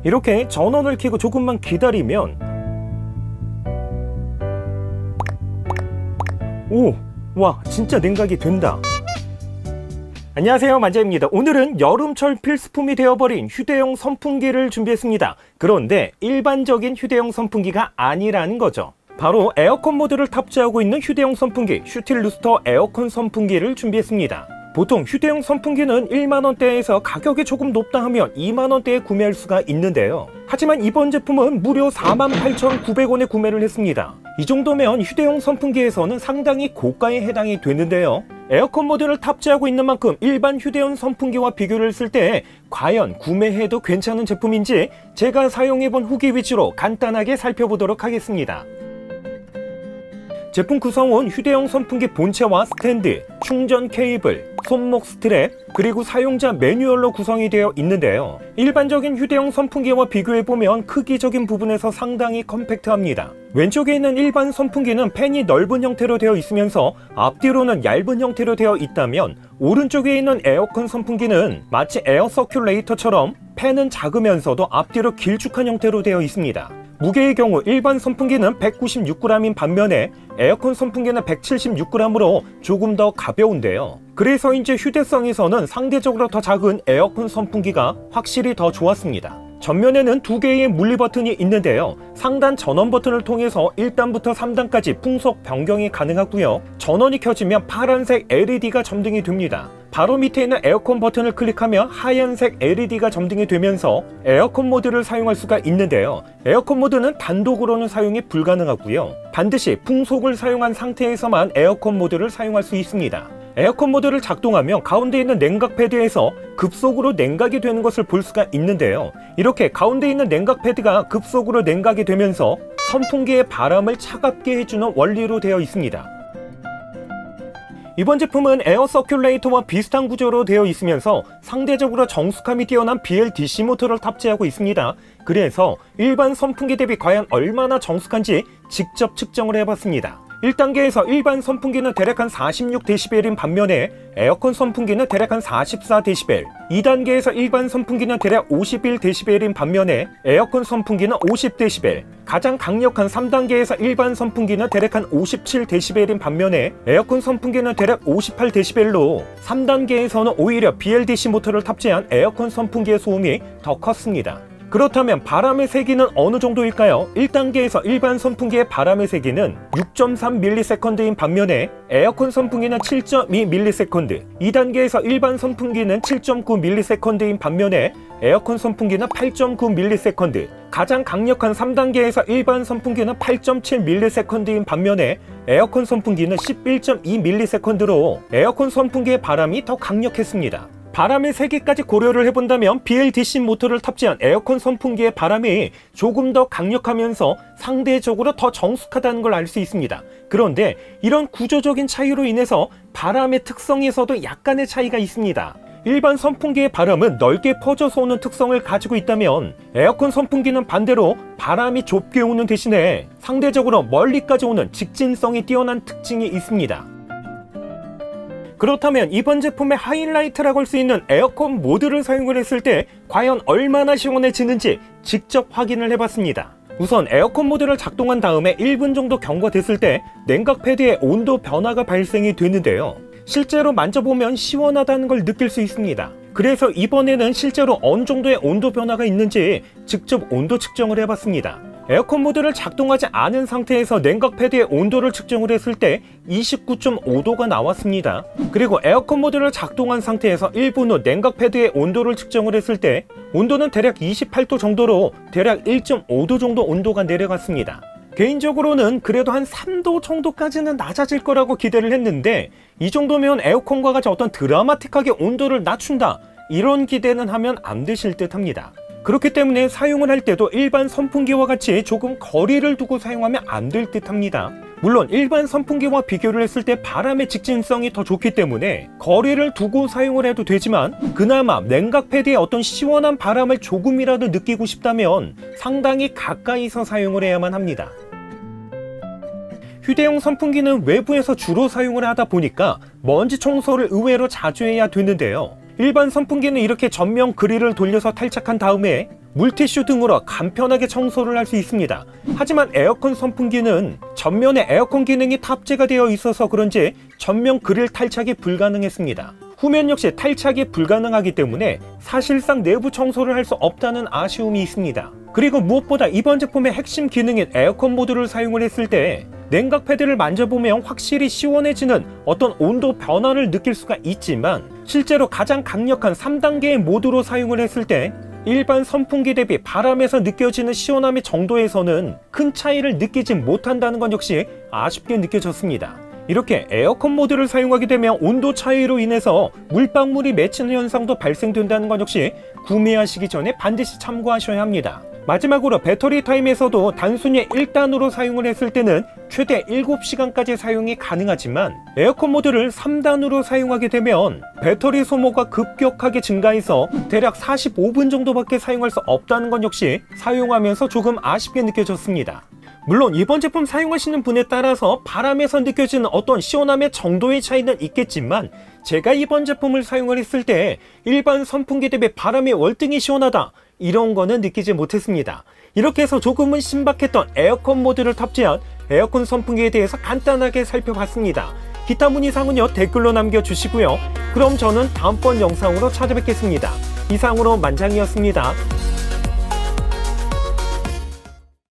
이렇게 전원을 켜고 조금만 기다리면 와 진짜 냉각이 된다. 안녕하세요, 만재입니다. 오늘은 여름철 필수품이 되어버린 휴대용 선풍기를 준비했습니다. 그런데 일반적인 휴대용 선풍기가 아니라는 거죠. 바로 에어컨 모드를 탑재하고 있는 휴대용 선풍기 슈틸루스터 에어컨 선풍기를 준비했습니다. 보통 휴대용 선풍기는 1만원대에서 가격이 조금 높다 하면 2만원대에 구매할 수가 있는데요. 하지만 이번 제품은 무려 48,900원에 구매를 했습니다. 이 정도면 휴대용 선풍기에서는 상당히 고가에 해당이 되는데요. 에어컨 모드를 탑재하고 있는 만큼 일반 휴대용 선풍기와 비교를 했을 때 과연 구매해도 괜찮은 제품인지 제가 사용해본 후기 위주로 간단하게 살펴보도록 하겠습니다. 제품 구성은 휴대용 선풍기 본체와 스탠드, 충전 케이블, 손목 스트랩, 그리고 사용자 매뉴얼로 구성이 되어 있는데요. 일반적인 휴대용 선풍기와 비교해보면 크기적인 부분에서 상당히 컴팩트합니다. 왼쪽에 있는 일반 선풍기는 팬이 넓은 형태로 되어 있으면서 앞뒤로는 얇은 형태로 되어 있다면, 오른쪽에 있는 에어컨 선풍기는 마치 에어 서큘레이터처럼 팬은 작으면서도 앞뒤로 길쭉한 형태로 되어 있습니다. 무게의 경우 일반 선풍기는 196g인 반면에 에어컨 선풍기는 176g으로 조금 더 가벼운데요. 그래서인지 휴대성에서는 상대적으로 더 작은 에어컨 선풍기가 확실히 더 좋았습니다. 전면에는 두 개의 물리 버튼이 있는데요. 상단 전원 버튼을 통해서 1단부터 3단까지 풍속 변경이 가능하고요. 전원이 켜지면 파란색 LED가 점등이 됩니다. 바로 밑에 있는 에어컨 버튼을 클릭하면 하얀색 LED가 점등이 되면서 에어컨 모드를 사용할 수가 있는데요. 에어컨 모드는 단독으로는 사용이 불가능하고요. 반드시 풍속을 사용한 상태에서만 에어컨 모드를 사용할 수 있습니다. 에어컨 모드를 작동하면 가운데 있는 냉각 패드에서 급속으로 냉각이 되는 것을 볼 수가 있는데요. 이렇게 가운데 있는 냉각 패드가 급속으로 냉각이 되면서 선풍기의 바람을 차갑게 해주는 원리로 되어 있습니다. 이번 제품은 에어 서큘레이터와 비슷한 구조로 되어 있으면서 상대적으로 정숙함이 뛰어난 BLDC 모터를 탑재하고 있습니다. 그래서 일반 선풍기 대비 과연 얼마나 정숙한지 직접 측정을 해봤습니다. 1단계에서 일반 선풍기는 대략 한 46dB인 반면에 에어컨 선풍기는 대략 한 44dB, 2단계에서 일반 선풍기는 대략 51dB인 반면에 에어컨 선풍기는 50dB, 가장 강력한 3단계에서 일반 선풍기는 대략 한 57dB인 반면에 에어컨 선풍기는 대략 58dB로 3단계에서는 오히려 BLDC 모터를 탑재한 에어컨 선풍기의 소음이 더 컸습니다. 그렇다면 바람의 세기는 어느 정도일까요? 1단계에서 일반 선풍기의 바람의 세기는 6.3ms 인 반면에 에어컨 선풍기는 7.2ms, 2단계에서 일반 선풍기는 7.9ms 인 반면에 에어컨 선풍기는 8.9ms, 가장 강력한 3단계에서 일반 선풍기는 8.7ms 인 반면에 에어컨 선풍기는 11.2ms로 에어컨 선풍기의 바람이 더 강력했습니다. 바람의 세기까지 고려를 해본다면 BLDC 모터를 탑재한 에어컨 선풍기의 바람이 조금 더 강력하면서 상대적으로 더 정숙하다는 걸 알 수 있습니다. 그런데 이런 구조적인 차이로 인해서 바람의 특성에서도 약간의 차이가 있습니다. 일반 선풍기의 바람은 넓게 퍼져서 오는 특성을 가지고 있다면 에어컨 선풍기는 반대로 바람이 좁게 오는 대신에 상대적으로 멀리까지 오는 직진성이 뛰어난 특징이 있습니다. 그렇다면 이번 제품의 하이라이트라고 할 수 있는 에어컨 모드를 사용을 했을 때 과연 얼마나 시원해지는지 직접 확인을 해봤습니다. 우선 에어컨 모드를 작동한 다음에 1분 정도 경과됐을 때 냉각 패드에 온도 변화가 발생이 되는데요. 실제로 만져보면 시원하다는 걸 느낄 수 있습니다. 그래서 이번에는 실제로 어느 정도의 온도 변화가 있는지 직접 온도 측정을 해봤습니다. 에어컨 모드를 작동하지 않은 상태에서 냉각 패드의 온도를 측정을 했을 때 29.5도가 나왔습니다. 그리고 에어컨 모드를 작동한 상태에서 1분 후 냉각 패드의 온도를 측정을 했을 때 온도는 대략 28도 정도로 대략 1.5도 정도 온도가 내려갔습니다. 개인적으로는 그래도 한 3도 정도까지는 낮아질 거라고 기대를 했는데 이 정도면 에어컨과 같이 어떤 드라마틱하게 온도를 낮춘다, 이런 기대는 하면 안 되실 듯 합니다. 그렇기 때문에 사용을 할 때도 일반 선풍기와 같이 조금 거리를 두고 사용하면 안 될 듯 합니다. 물론 일반 선풍기와 비교를 했을 때 바람의 직진성이 더 좋기 때문에 거리를 두고 사용을 해도 되지만, 그나마 냉각 패드의 어떤 시원한 바람을 조금이라도 느끼고 싶다면 상당히 가까이서 사용을 해야만 합니다. 휴대용 선풍기는 외부에서 주로 사용을 하다 보니까 먼지 청소를 의외로 자주 해야 되는데요. 일반 선풍기는 이렇게 전면 그릴을 돌려서 탈착한 다음에 물티슈 등으로 간편하게 청소를 할 수 있습니다. 하지만 에어컨 선풍기는 전면에 에어컨 기능이 탑재가 되어 있어서 그런지 전면 그릴 탈착이 불가능했습니다. 후면 역시 탈착이 불가능하기 때문에 사실상 내부 청소를 할 수 없다는 아쉬움이 있습니다. 그리고 무엇보다 이번 제품의 핵심 기능인 에어컨 모드를 사용을 했을 때 냉각 패드를 만져보면 확실히 시원해지는 어떤 온도 변화를 느낄 수가 있지만 실제로 가장 강력한 3단계의 모드로 사용을 했을 때 일반 선풍기 대비 바람에서 느껴지는 시원함의 정도에서는 큰 차이를 느끼지 못한다는 건 역시 아쉽게 느껴졌습니다. 이렇게 에어컨 모드를 사용하게 되면 온도 차이로 인해서 물방울이 맺히는 현상도 발생된다는 건 역시 구매하시기 전에 반드시 참고하셔야 합니다. 마지막으로 배터리 타임에서도 단순히 1단으로 사용을 했을 때는 최대 7시간까지 사용이 가능하지만 에어컨 모드를 3단으로 사용하게 되면 배터리 소모가 급격하게 증가해서 대략 45분 정도밖에 사용할 수 없다는 건 역시 사용하면서 조금 아쉽게 느껴졌습니다. 물론 이번 제품 사용하시는 분에 따라서 바람에서 느껴지는 어떤 시원함의 정도의 차이는 있겠지만 제가 이번 제품을 사용을 했을 때 일반 선풍기 대비 바람이 월등히 시원하다 이런 거는 느끼지 못했습니다. 이렇게 해서 조금은 신박했던 에어컨 모드를 탑재한 에어컨 선풍기에 대해서 간단하게 살펴봤습니다. 기타 문의사항은요 댓글로 남겨주시고요. 그럼 저는 다음번 영상으로 찾아뵙겠습니다. 이상으로 만장이었습니다.